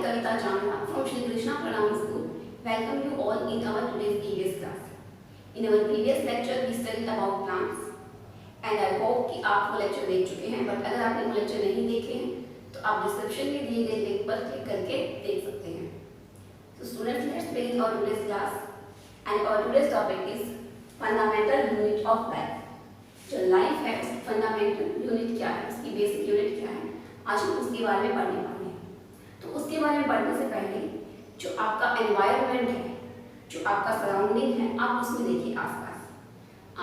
Kavita Jamra from Shri Krishna Pranam School. Welcome you all in our today's EVS class. In our previous lecture we studied about plants and I hope कि आप वो lecture देख चुके हैं, but अगर आपने वो lecture नहीं देखे हैं तो आप डिस्क्रिप्शन में दिए गए लिंक पर क्लिक करके देख सकते हैं. So students, let's begin our today's class and our today's topic is fundamental unit of life. जो लाइफ है उसकी फंडामेंटल यूनिट क्या है, उसकी बेसिक यूनिट क्या है, आज हम उसके बारे में पढ़ने वाले हैं. तो उसके बारे में पढ़ने से पहले जो आपका एनवायरनमेंट है, जो आपका सराउंडिंग है, आप उसमें देखिए आसपास.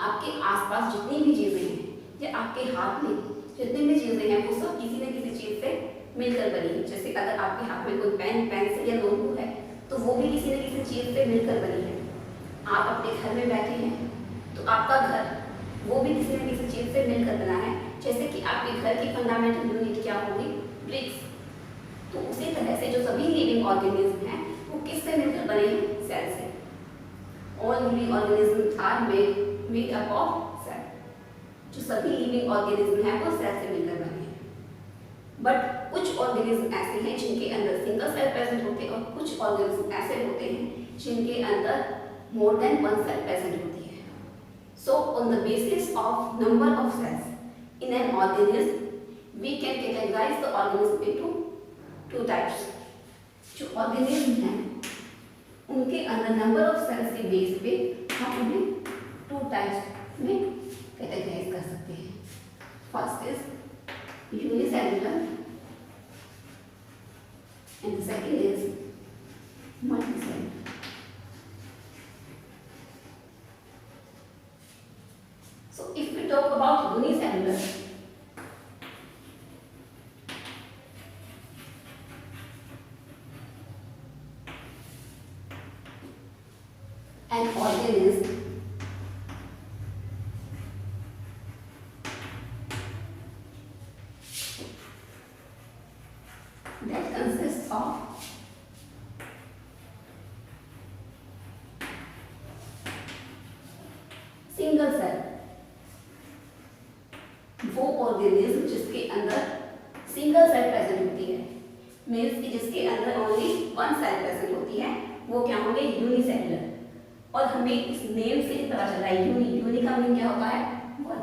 आपके आसपास जितनी भी चीज़ें हैं या आपके हाथ में जितनी भी चीज़ें हैं वो सब किसी न किसी चीज़ से मिलकर बनी है. जैसे अगर आपके हाथ में कोई पेन, पेंसिल या नोटबुक है तो वो भी किसी न किसी चीज़ से मिलकर बनी है. आप अपने घर में बैठे हैं तो आपका घर वो भी किसी न किसी चीज़ से मिलकर बना है. जैसे कि आपके घर की फंडामेंटल यूनिट क्या होगी, ब्रिक्स. तो उसी तरह से जो सभी लिविंग ऑर्गेनिज्म हैं वो किससे मिलकर बने हैं, सेल से. All living organism are made up of cell. जो सभी लिविंग ऑर्गेनिज्म हैं वो सेल से मिलकर बने हैं. बट कुछ ऑर्गेनिज्म ऐसे हैं जिनके अंदर सिंगल सेल प्रेजेंट होते हैं और कुछ ऑर्गेनिज्म ऐसे होते हैं जिनके अंदर more than one cell present होती है. So on the basis of number of cells in an organism, we can categorize the organism into two types. जो organism हैं उनके अंदर number of cells के बेस पे हम उन्हें two types में categorize कर सकते हैं. First is unicellular and the second is multicellular. So if we talk about unicellular, an organism that consists of single cell, वो ऑर्गेनिज्म जिसके अंदर सिंगल सेल प्रेजेंट होती है, मीन्स कि जिसके अंदर ओनली वन सेल प्रेजेंट होती है, वो क्या होंगे, यूनिसेलुलर. और हमें इस नेम से पता चला है यूनी का मीन क्या होता है, वन.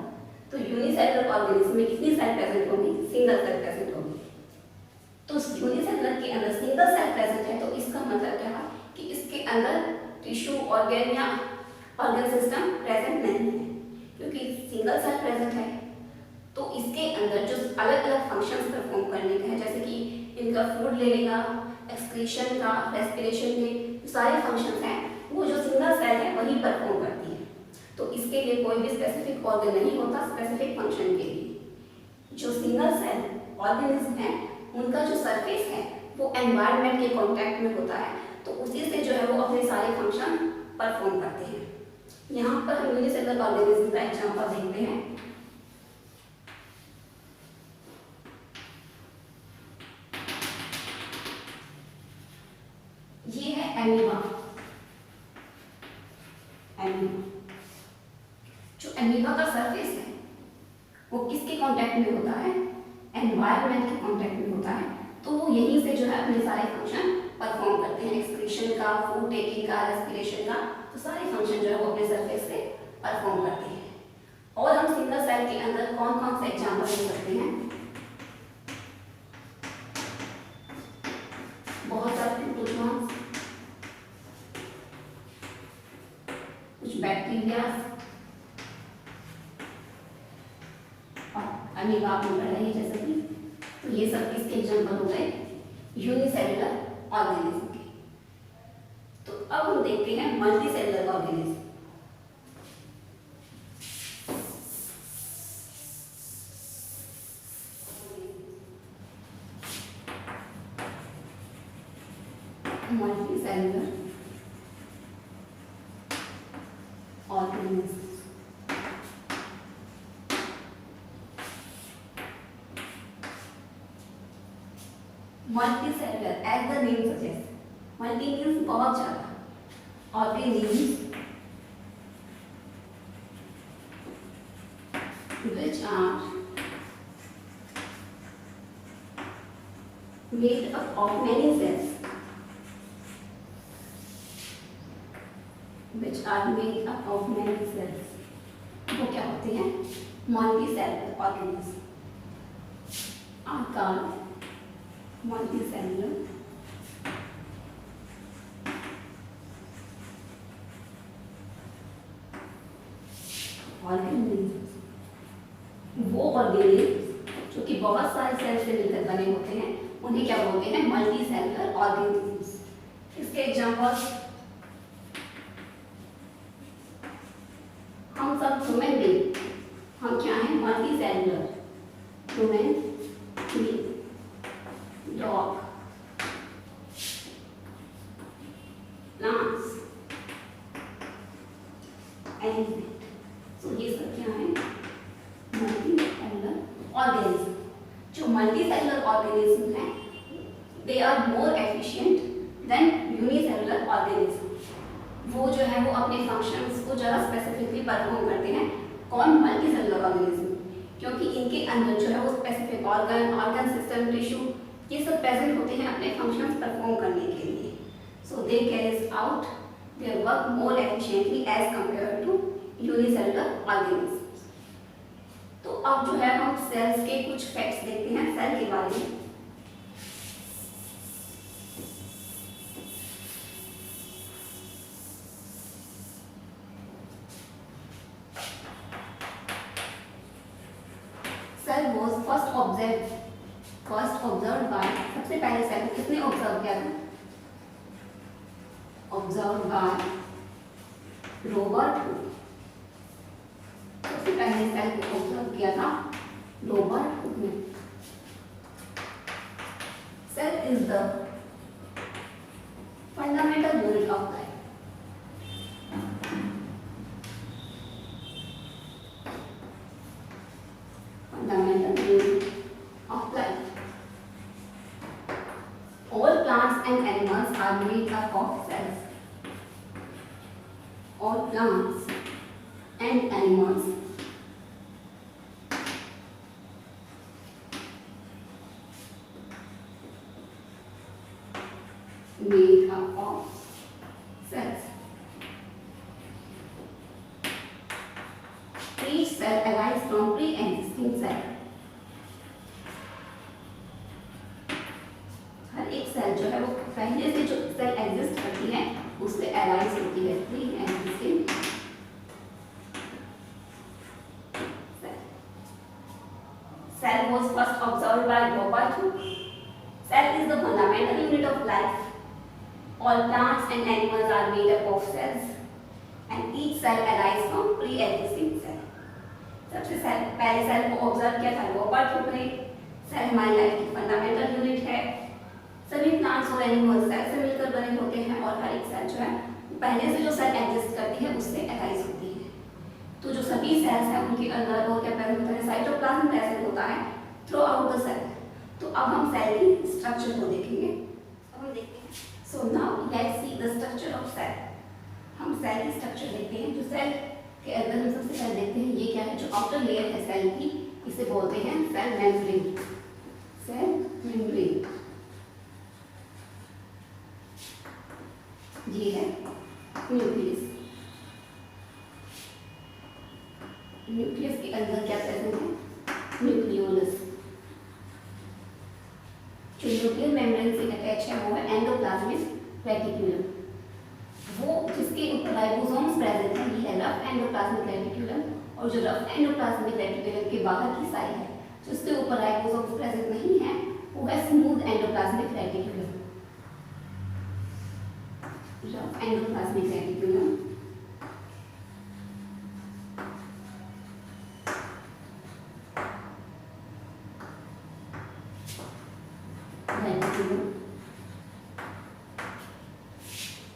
तो यूनिसेलुलर ऑर्गेनिज्म में कितनी सेल प्रेजेंट होगी, सिंगल सेल प्रेजेंट होगी. तो यूनिसेलुलर के अंदर सिंगल सेल प्रेजेंट है तो इसका मतलब क्या है कि इसके अंदर टिश्यू, ऑर्गेन या ऑर्गन सिस्टम प्रेजेंट नहीं है. क्योंकि सिंगल सेल प्रेजेंट है तो इसके अंदर जो अलग अलग फंक्शंस परफॉर्म करने का है, जैसे कि इनका फूड लेने का, एक्सक्रीशन का, रेस्पिरेशन के सारे फंक्शंस हैं वो जो सिंगल सेल है वही परफॉर्म करती है. तो इसके लिए कोई भी स्पेसिफिक ऑर्गन नहीं होता स्पेसिफिक फंक्शन के लिए. जो सिंगल सेल ऑर्गेनिज्म है उनका जो सरफेस है वो एनवायरनमेंट के कॉन्टैक्ट में होता है तो उसी से जो है वो अपने सारे फंक्शन परफॉर्म करते हैं. यहाँ पर हम यूनिसेलुलर ऑर्गेनिज्म का एग्जांपल देखते हैं. ये है एमीबा. जो एमीबा का सरफेस है वो किसके कांटेक्ट में होता है, एनवायरनमेंट के कांटेक्ट में होता है. तो वो यहीं से जो है अपने सारे फंक्शन परफॉर्म करते हैं, एक्सक्रीशन का, फूड टेकिंग का, रेस्पिरेशन का. तो सारे फंक्शन जो है वो अपने सरफेस से परफॉर्म करते हैं. और हम सिंगल सेल के अंदर कौन कौन से एग्जांपल दे सकते हैं, बहुत सारे प्रोटोजोन्स, कुछ बैक्टीरिया और अमीबा आपने पढ़ा है जैसे कि. तो ये सब इसके एग्जांपल हो गए यूनिसेलुलर ऑर्गेनिज्म के. तो अब हम देखते हैं multicellular organism. Multicellular organism. Multicellular as the name suggest, multi means बहुत ज्यादा, organism which are made up of many cells. which are made up of many cells. वो क्या होते हैं? Multicellular organisms are called multicellular organisms. वो organism जो कि बहुत सारे सेल से मिलकर बने होते हैं उन्हें क्या बोलते हैं? Multi cellular organisms. इसके एग्जांपल्स हम सब ह्यूमन बीइंग, हम क्या हैं? Multi cellular. Human being, dog, plants, animal. So ये सब क्या है? Multi cellular organism. जो मल्टी सेलुलर ऑर्गेनिज्म है they are more efficient than unicellular organism. वो जो है वो अपने फंक्शंस को ज़रा स्पेसिफिकली परफॉर्म करते हैं. कौन? Multi cellular organism. क्योंकि इनके अंदर जो है वो स्पेसिफिक ऑर्गन सिस्टम, टिश्यू ये सब प्रेजेंट होते हैं अपने फंक्शंस परफॉर्म करने के लिए. So they carries out their work more efficiently as compare to unicellular organism. तो अब जो है हम सेल्स के कुछ फैक्ट्स देखते हैं सेल के बारे में. Cell was first observe by, सबसे पहले सेल को किसने ऑब्जर्व किया था? Observe by Robert Hooke. सबसे पहले सेल को ऑब्जर्व किया था रॉबर्ट हुक ने. Cell is the fundamental unit of life. Fundamental unit of life. All plants and animals are made up of cells. All plants and animals made up of cells. Each cell arises from pre-existing cell. हर एक cell जो है वो पहले से जो cell exist करती है उससे अराइज होती है pre-existing cell. Cell was first observed by Robert Hooke. Cell is the fundamental unit of life. All plants and animals are made up of cells, and each cell arises from pre-existing cell. सबसे पहले cell को observe किया था Robert Hooke ने. Cell हमारी life की fundamental unit है. सभी प्लांट्स और एनिमल्स सेल से मिलकर बने होते हैं और हर एक सेल जो है पहले से जो सेल एग्जिस्ट करती है उससे अराइज होती है. तो जो सभी सेल्स हैं उनके अंदर वो क्या प्रेजेंट होता है? साइटोप्लाज्म प्रेजेंट होता है थ्रू आउट द सेल. तो अब हम सेल की स्ट्रक्चर को देखेंगे. अब हम देखते हैं. So now let's see the structure of cell. हम सेल की स्ट्रक्चर देखते हैं. जो सेल के अंदर हम सबसे पहले देखते हैं ये क्या है? जो आउटर लेयर है सेल की इसे बोलते हैं सेल मेम्ब्रेन. सेल मेम्ब्रेन ये है न्यूक्लियस. न्यूक्लियस के अंदर क्या प्रेजेंट है? न्यूक्लियोलस. जो न्यूक्लियर मेम्ब्रेन से अटैच है वो है एंडोप्लाज्मिक रेटिक्यूलम. वो जिसके ऊपर राइबोसोम्स प्रेजेंट है ये है रफ एंडोप्लाज्मिक रेटिक्यूलम. और जो रफ एंडोप्लाज्मिक रेटिक्यूलम के बाहर की साइड है जिसके ऊपर राइबोसोम्स प्रेजेंट नहीं है वो है smooth endoplasmic reticulum. Rough endoplasmic reticulum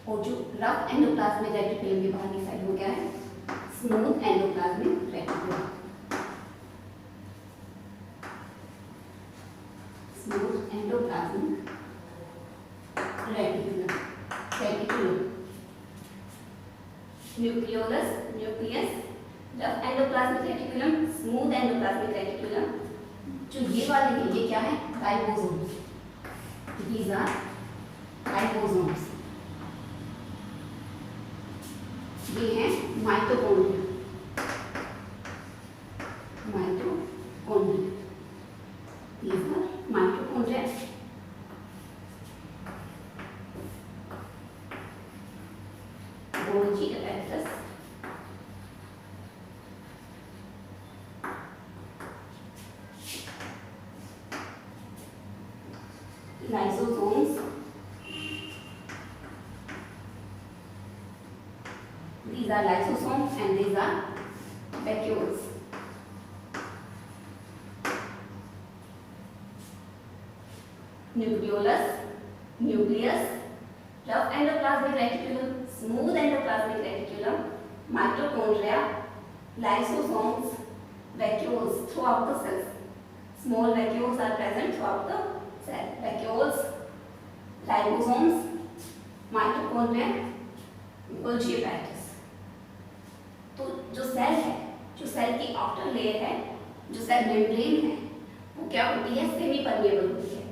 और जो रफ एंडोप्लाज्मिक रेटिक्यूलम के बाहर की साइड वो क्या है? Smooth endoplasmic reticulum. Smooth endoplasmic reticulum. Nucleolus, nucleus, rough endoplasmic reticulum, smooth endoplasmic reticulum. जो ये वाले हैं ये क्या है? राइबोसोम्स. These are ribosomes. ये है mitochondria. Mitochondria, these are mitochondria. Golgi apparatus. Lysosomes. These are lysosomes and these are vacuoles. Nucleolus, nucleus, rough endoplasmic reticulum, smooth endoplasmic reticulum, mitochondria, lysosomes, vacuoles throughout the cells. Small vacuoles are present throughout the cell. Vacuoles, ribosomes, mitochondria, Golgi apparatus. तो जो cell है, जो cell की outer layer है, जो cell membrane है, वो क्या होती है? सेमी परमेबल होती है।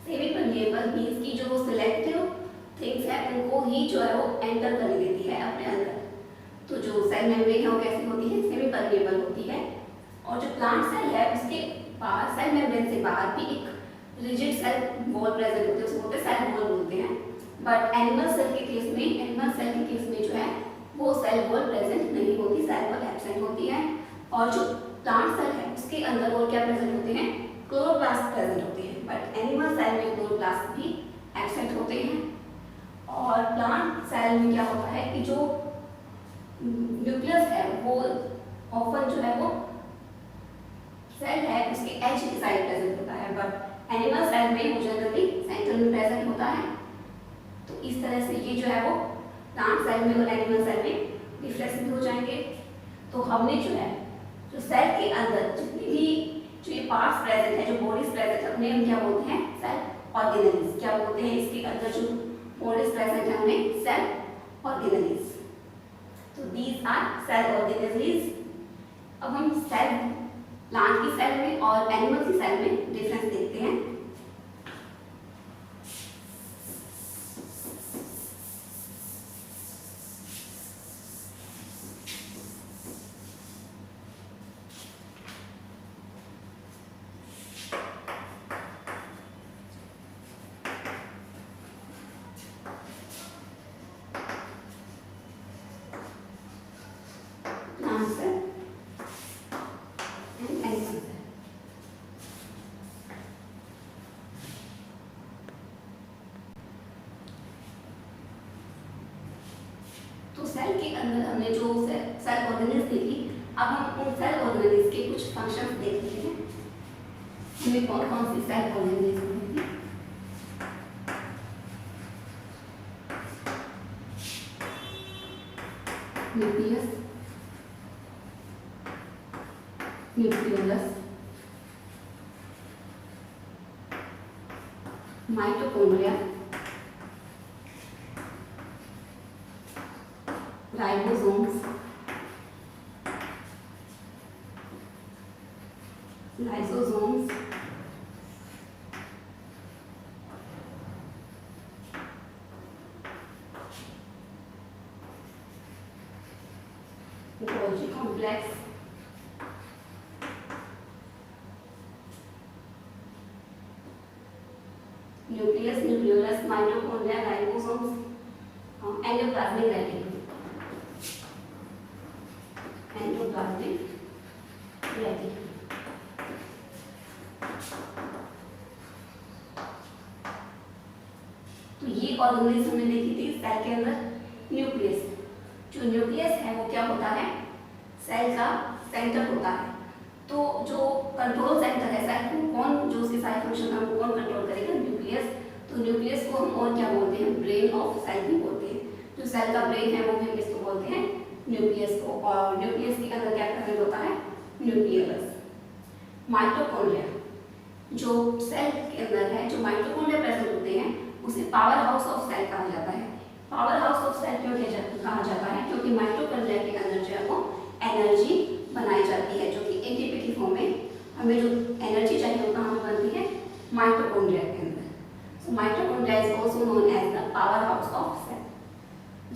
सेमी परमेबल मीन्स की जो सिलेक्टिव थिंग्स है उनको ही जो है वो एंटर करने देती है अपने अंदर। तो जो सेल मेम्ब्रेन है वो कैसी होती है? सेमी परमेबल होती है। और जो प्लांट सेल है उसके बाहर, सेल मेम्ब्रेन से बाहर भी एक रिजिड सेल वॉल प्रेजेंट होती है, उसको बोलते हैं सेल वॉल बोलते हैं। बट एनिमल सेल के केस में जो है वो सेल वॉल प्रेजेंट नहीं होती, सेल वॉल एब्सेंट होती है। और जो प्लांट सेल है उसके अंदर और क्या प्रेजेंट होते हैं? क्लोरोप्लास्ट प्रेजेंट होते हैं। बट एनिमल सेल में क्लोरोप्लास्ट भी एब्सेंट होते हैं। और प्लांट सेल में क्या होता है कि जो न्यूक्लियस है वो ऑफन जो है वो सेल है उसके एज की साइड प्रेजेंट होता है। बट एनिमल सेल में वो जनरली सेंटर में प्रेजेंट होता है। तो इस तरह से ये जो है वो प्लांट सेल में और एनिमल सेल में डिफरेंस भी हो जाएंगे। तो हमने जो है जो सेल के अंदर जितनी भी जो ये पार्ट्स प्रेजेंट है, जो बॉडीज प्रेजेंट है, उन्हें हम क्या बोलते हैं? Cell organelles. क्या बोलते हैं? इसके अंदर जो बॉडीज प्रेजेंट है उन्हें सेल ऑर्गेनेल्स। तो दीज आर सेल ऑर्गेनेल्स। अब हम सेल, प्लांट की सेल में और एनिमल की सेल में डिफरेंस देखते हैं। तो सेल के अंदर हमने जो सेल ऑर्गेनेल्स देखी, अब हम उन सेल ऑर्गेनेल्स के कुछ फंक्शंस देख लेते हैं। हमें कौन कौन सी सेल ऑर्गेनेल्स देखी? Nucleus, nucleolus, mitochondria, ribosomes, lysosomes, Golgi complex, nucleus, nucleolus, mitochondria, ribosomes, endoplasmic reticulum, endoplasmic reticulum. तो ये ऑर्गेनेल्स हमने देखी थी सेल के अंदर। न्यूक्लियस, जो न्यूक्लियस है वो क्या होता है? सेल का सेंटर होता है। तो जो कंट्रोल सेंटर है सेल को कौन, जो उसके सारे फंक्शन है वो कौन कंट्रोल करेगा? न्यूक्लियस। तो न्यूक्लियस को हम और क्या बोलते हैं? ब्रेन ऑफ सेल भी बोलते हैं। जो सेल का ब्रेन है वो भी हम इसको बोलते हैं न्यूक्लियस को। और न्यूक्लियस के अंदर क्या प्रेजेंट होता है? न्यूक्लियस। माइटोकॉन्ड्रिया, जो सेल के अंदर है, जो माइटोकॉन्ड्रिया प्रेजेंट होते हैं उसे पावर हाउस ऑफ सेल कहा जाता है। पावर हाउस ऑफ सेल क्यों कहा जाता है? क्योंकि माइटोकॉन्ड्रिया के अंदर जो है वो एनर्जी बनाई जाती है, जो कि एटीपी की फॉर्म में हमें जो एनर्जी चाहिए वो कहाँ पे बनती है? माइटोकॉन्ड्रिया के अंदर। So mitochondria is also known as the power house of cell.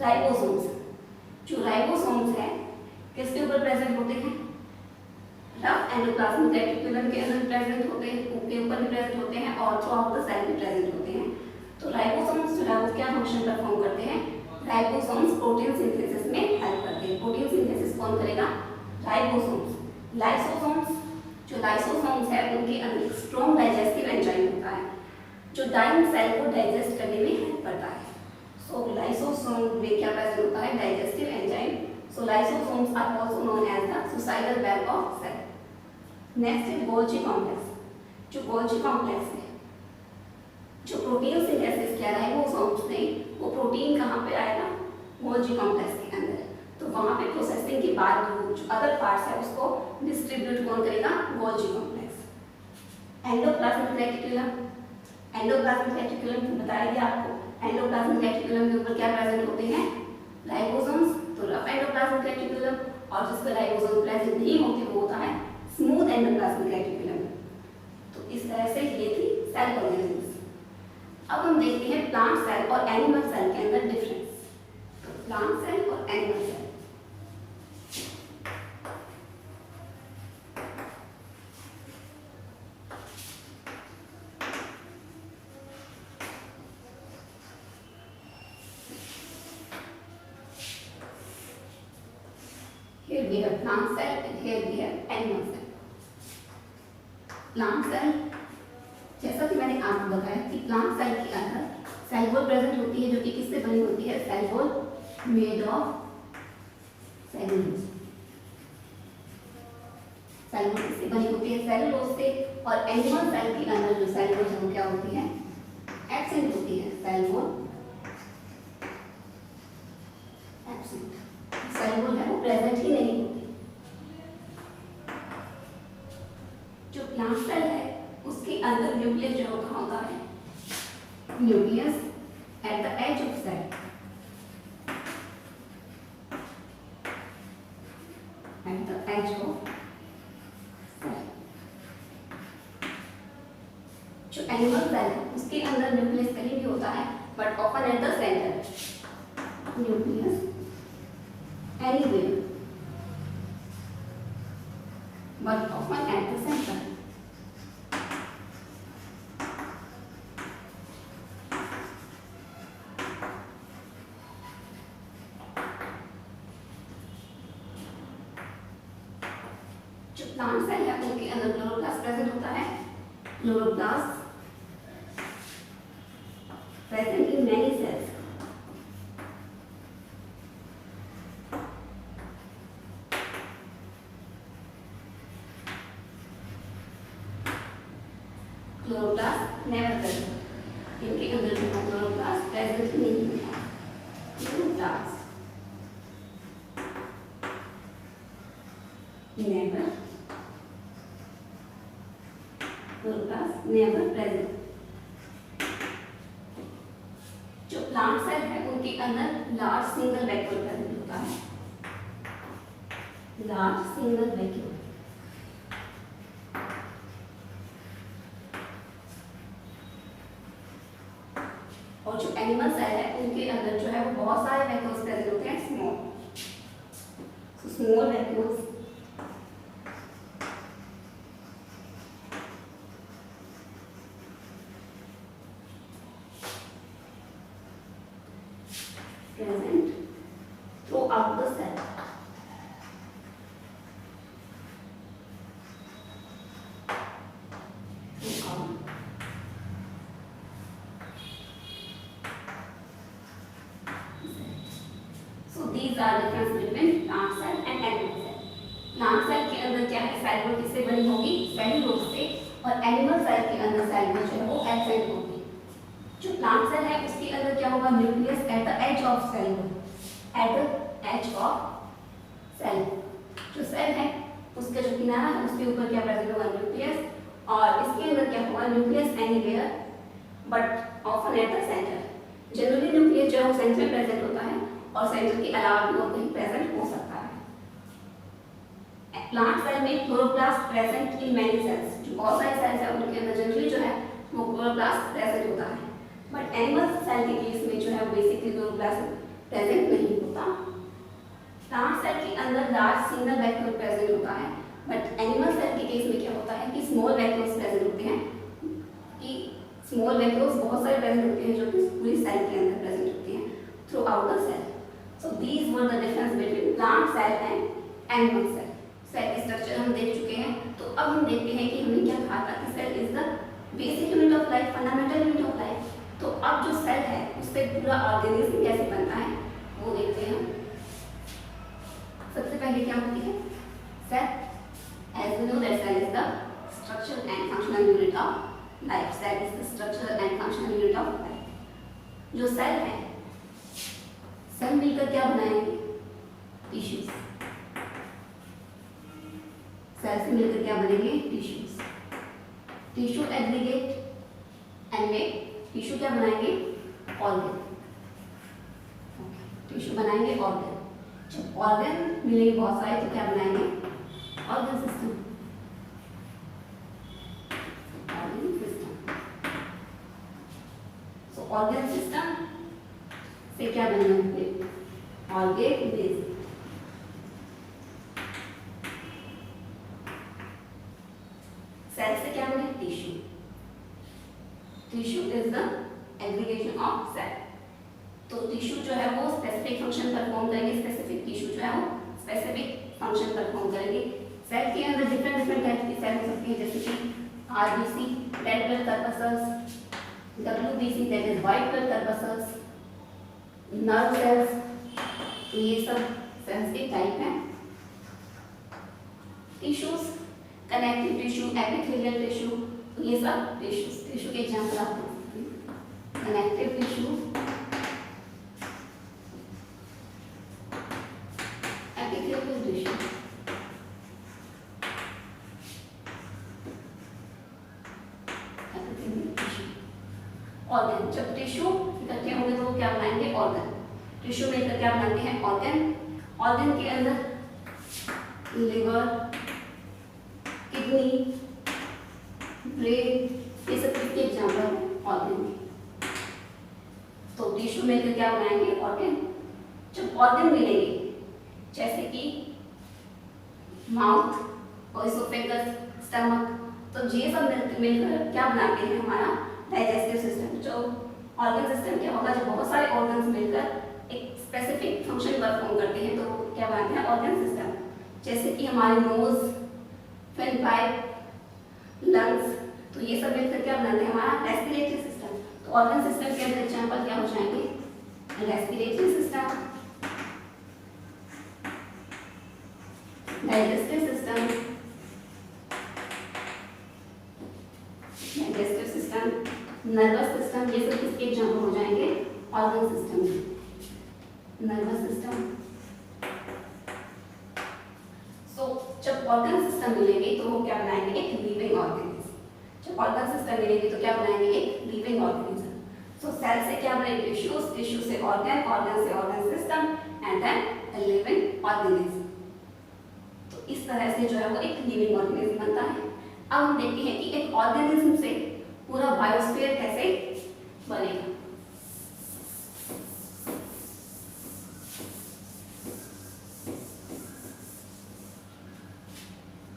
Ribosomes, जो राइबोसोम्स है किसके ऊपर प्रेजेंट होते हैं? रफ एंडोप्लाज्मिक रेटिकुलम के अंदर प्रेजेंट होते हैं, के ऊपर भी प्रेजेंट होते हैं और थ्रू आउट द सेल भी प्रेजेंट होते हैं। तो राइबोसोम्स जो है वो क्या फंक्शन परफॉर्म करते हैं? राइबोसोम्स प्रोटीन सिंथेसिस में हेल्प करते हैं। प्रोटीन सिंथेसिस कौन करेगा? राइबोसोम्स। लाइसोसोम्स, जो लाइसोसोम्स है उनके अंदर एक स्ट्रॉन्ग डाइजेस्टिव एंजाइम होता है जो डाइंग सेल को डाइजेस्ट करने में हेल्प करता है। सो लाइसोसोम में क्या प्रेजेंट होता है? Digestive enzyme. So lysosomes are also known as the suicidal web of cell. Next है गोल्जी कॉम्प्लेक्स। जो गोल्जी कॉम्प्लेक्स है, जो प्रोटीन सिंथेसिस किया राइबोसोम्स ने, वो प्रोटीन कहाँ पे आएगा? गोल्जी कॉम्प्लेक्स के अंदर। तो वहाँ पे प्रोसेसिंग के बाद जो अदर पार्ट्स है उसको डिस्ट्रीब्यूट कौन करेगा? Golgi complex. Endoplasmic reticulum, endoplasmic reticulum बताया गया आपको। एंडोप्लाज्मिक रेटिकुलम के ऊपर क्या प्रेजेंट होते हैं? राइबोसोम्स। तो रफ एंडोप्लाज्मिक रेटिकुलम, और जिसका राइबोसोम प्रेजेंट नहीं होती वो होता है स्मूथ एंडोप्लाज्मिक रेटिकुलम। तो इस तरह से ये थी सेल ऑर्गेनिजम्स। अब हम देखते हैं प्लांट सेल और एनिमल सेल के अंदर डिफरेंस। तो प्लांट सेल और animal cell, here we have plant cell and here we have animal cell. Plant cell, जैसा कि मैंने आपको बताया कि प्लांट सेल के अंदर सेल वॉल प्रेजेंट होती है जो कि किससे बनी होती है? Cell wall made of cellulose. Cell wall किससे बनी होती है? सेलुलोज से। और एनिमल सेल के अंदर जो सेल वॉल है वो क्या होती है? एब्सेंट होती है। Cell wall absent, cell wall है वो प्रेजेंट ही नहीं होती। जो प्लांट सेल है उसके अंदर न्यूक्लियस जो होता है, nucleus at the edge of cell, at the edge of cell. जो एनिमल सेल है उसके अंदर न्यूक्लियस कहीं भी होता है but often at the center. Nucleus anywhere but often at the center. जो प्लांट सेल है उनके अंदर क्लोरोप्लास्ट प्रेजेंट होता है। Chloroplast present in many cells. Chloroplast never present, इनके अंदर जो क्लोरोप्लास्ट प्रेजेंट नहीं होता। Chloroplast never, chloroplast never present. जो प्लांट सेल है उनके अंदर लार्ज सिंगल वैक्यूल प्रेजेंट होता है। Large single vacuole. और जो एनिमल सेल है उनके अंदर जो है वो बहुत सारे वैक्यूल्स प्रेजेंट होते हैं, small. So small vacuoles present throughout the cell. So these are difference between plant cell and animal cell. Plant cell के अंदर क्या है? सेल वॉल किससे बनी होगी? सेलुलोज से। और एनिमल सेल के अंदर सेल वॉल जो है वो एब्सेंट होगी। जो प्लांट सेल है उसके अंदर क्या होगा? Nucleus at the edge of cell, at the edge of cell. जो सेल है उसका जो किनारा है उसके ऊपर क्या प्रेजेंट होगा? न्यूक्लियस। और इसके अंदर क्या होगा? Nucleus anywhere but often at the centre. Generally nucleus जो है वो सेंटर में प्रेजेंट होता है और सेंटर के अलावा भी और कहीं प्रेजेंट हो सकता है। प्लांट सेल में chloroplast present in many sales. जो बहुत सारे सेल्स है उनके अंदर जनरली जो है वो क्लोरोप्लास्ट प्रेजेंट होता है। बट एनिमल सेल के केस में जो है बेसिकली क्लोरोप्लास्ट प्रेजेंट नहीं होता। लार्ज सिंगल वैक्यूल प्रेजेंट होता है, बट एनिमल सेल के केस में क्या होता है कि स्मॉल वैक्यूल्स प्रेजेंट होते हैं, कि स्मॉल वैक्यूल्स बहुत सारे प्रेजेंट होते हैं जो कि पूरी सेल के अंदर प्रेजेंट होते हैं throughout the cell. So these were the difference between plant cell and animal cell. Cell की स्ट्रक्चर हम देख चुके हैं, तो अब हम देखते हैं कि हमने क्या कहा था कि cell is the basic unit of life, fundamental unit of life. तो अब जो सेल है उससे पूरा ऑर्गेनिज्म कैसे बनता है वो देखते हैं। सबसे पहले क्या होती है cell? As we know that cell is the structure and functional unit of life. Cell is the structure and functional unit of life. जो सेल है, सेल मिलकर क्या बनाएंगे? टिश्यूज। सेल से मिलकर क्या बनेंगे? Tissues. Tissue aggregate and make tissue क्या बनाएंगे? ऑर्गन। टिश्यू बनाएंगे ऑर्गन। जब ऑर्गन मिलेंगे बहुत सारे तो क्या बनाएंगे? Organ system. Organ system. So organ system से क्या बनेंगे? ऑर्गेनिज्म। सेल से क्या बने? Tissue. Tissue is the aggregation of cell. तो टिश्यू जो है वो स्पेसिफिक फंक्शन परफॉर्म करेंगे, स्पेसिफिक टिश्यू जो है वो स्पेसिफिक फंक्शन परफॉर्म करेंगे। सेल के अंदर डिफरेंट डिफरेंट टाइप की सेल हो सकती है, जैसे कि RBC red blood corpuscles, WBC that is white blood corpuscles, nerve cells. तो ये सब सेल्स के टाइप हैं। Tissues, connective tissue, epithelial tissue, तो ये सब टिश्यू के एग्जांपल आप देख सकते हैं। Connective tissue, epithelial tissue, epithelial tissue. Organ, जब टिश्यू इकट्ठे होंगे तो वो क्या बनाएंगे? ऑर्गन। टिश्यू मिलकर क्या बनाते हैं? ऑर्गन। ऑर्गन के अंदर लिवर, किडनी, ब्रेन, ये सब किसके एग्जाम्पल है? ऑर्गन के। तो टिश्यू मिलकर क्या बनाएंगे? ऑर्गन। जब ऑर्गन मिलेंगे जैसे कि माउथ और इसोफेगस, स्टमक, तो ये सब मिलकर क्या बनाते हैं? हमारा डाइजेस्टिव सिस्टम। जो ऑर्गन सिस्टम क्या होगा? जब बहुत सारे ऑर्गन्स मिलकर एक स्पेसिफिक फंक्शन परफॉर्म करते हैं तो क्या बनाते हैं? Organ system. जैसे कि हमारे नोज, विंडपाइप, लंग्स, तो ये सब मिलकर क्या बनाते हैं? हमारा रेस्पिरेटरी सिस्टम। तो ऑर्गन सिस्टम के अंदर एग्जांपल क्या हो जाएंगे? Respiratory system, digestive system, digestive system, nervous system, ये सब किसके एग्जांपल हो जाएंगे? ऑर्गन सिस्टम के। Nervous system. सो जब ऑर्गन सिस्टम मिलेंगे तो वो क्या बनाएंगे? एक लिविंग ऑर्गेनिज्म। जब ऑर्गन सिस्टम मिलेंगे तो क्या बनाएंगे? एक लिविंग ऑर्गेनिज्म। सो सेल से क्या बने? टिश्यूज, टिश्यू से ऑर्गन, ऑर्गन से organ system and then a living organism. तो इस तरह से जो है वो एक लिविंग ऑर्गेनिज्म बनता है। अब हम देखते हैं कि एक ऑर्गेनिज्म से पूरा बायोस्फीयर कैसे बनेगा।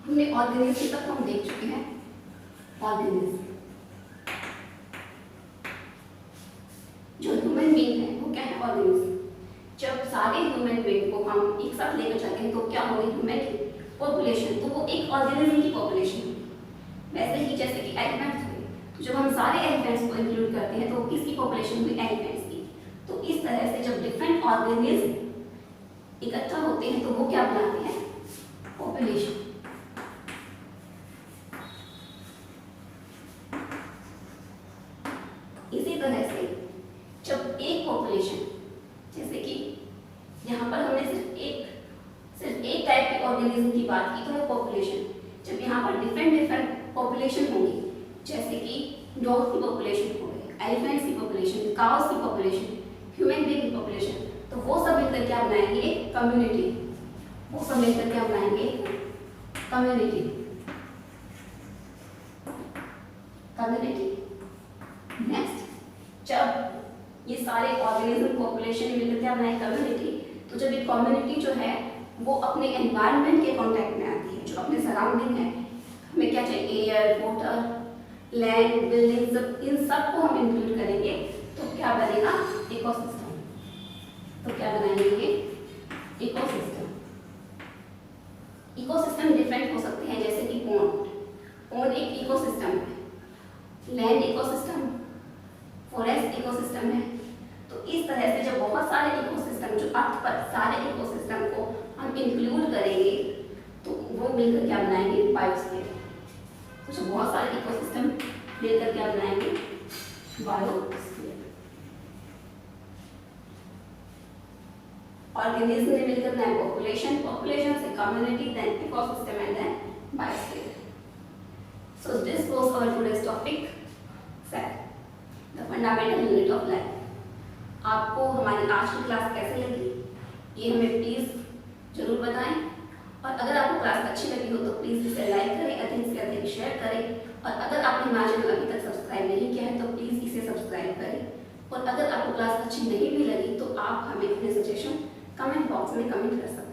हमने ऑर्गेनिज्म तक हम देख चुके हैं। ऑर्गेनिज्म जो ह्यूमन बीइंग है वो क्या है? ऑर्गेनिज्म। जब सारे ह्यूमन बीइंग को हम एक साथ लेकर चलते हैं तो क्या होगी? ह्यूमन की पॉपुलेशन, तो वो एक ऑर्गेनिज्म की पॉपुलेशन होगी। वैसे ही जैसे कि एलिफेंट्स हुए, तो जब हम सारे एलिफेंट्स को इंक्लूड करते हैं तो किसकी पॉपुलेशन हुई? एलिफेंट्स की। तो इस तरह से जब डिफरेंट ऑर्गेनिज्म इकट्ठा होते हैं तो वो क्या बनाते हैं? पॉपुलेशन। इसी तरह से जब एक पॉपुलेशन, जैसे कि यहाँ पर हमने सिर्फ एक टाइप के ऑर्गेनिज्म की बात की तो वो पॉपुलेशन। जब यहाँ पर डिफरेंट पॉपुलेशन होंगी, जैसे कि डॉग्स की पॉपुलेशन हो गई, एलिफेंट्स की पॉपुलेशन, काउस की पॉपुलेशन, ह्यूमन बीइंग की पॉपुलेशन, तो वो सब मिलकर क्या बनाएंगे? एक कम्युनिटी। वो सब मिलकर क्या बनाएंगे? कम्युनिटी। कम्युनिटी। नेक्स्ट, जब ये सारे ऑर्गेनिज्म पॉपुलेशन मिलकर क्या बनाए? कम्युनिटी। तो जब ये कम्युनिटी जो है वो अपने एनवायरनमेंट के कांटेक्ट में आती है, जो अपने सराउंडिंग है। हमें क्या चाहिए, एयर, वाटर, लैंड, बिल्डिंग, सब इन सब को हम इंक्लूड करेंगे तो क्या बनेगा, इकोसिस्टम। तो क्या बनाएंगे, इकोसिस्टम। इकोसिस्टम डिफरेंट हो सकते हैं, जैसे कि पॉन्ड एक इकोसिस्टम है, लैंड इकोसिस्टम, फॉरेस्ट इकोसिस्टम है। तो इस तरह से जब बहुत सारे इकोसिस्टम, जो अर्थ पर सारे इकोसिस्टम को हम इंक्लूड करेंगे तो वो मिलकर क्या बनाएंगे, बायोस्फीयर। तो जो बहुत सारे इकोसिस्टम मिलकर क्या बनाएंगे, बायोस्फीयर। ऑर्गेनिज्म ने मिलकर बनाया पॉपुलेशन, पॉपुलेशन से community, then ecosystem and then biosphere. So this was our today's topic, the fundamental unit of life. आपको हमारी आज की क्लास कैसे लगी ये हमें प्लीज़ जरूर बताएं, और अगर आपको क्लास अच्छी लगी हो तो प्लीज़ इसे लाइक करें, अधिक से अधिक शेयर करें, और अगर आपने हमारा चैनल अभी तक सब्सक्राइब नहीं किया है तो प्लीज़ इसे सब्सक्राइब करें। और अगर आपको क्लास अच्छी नहीं भी लगी तो आप हमें अपने सजेशन कमेंट बॉक्स में कमेंट कर सकते हैं।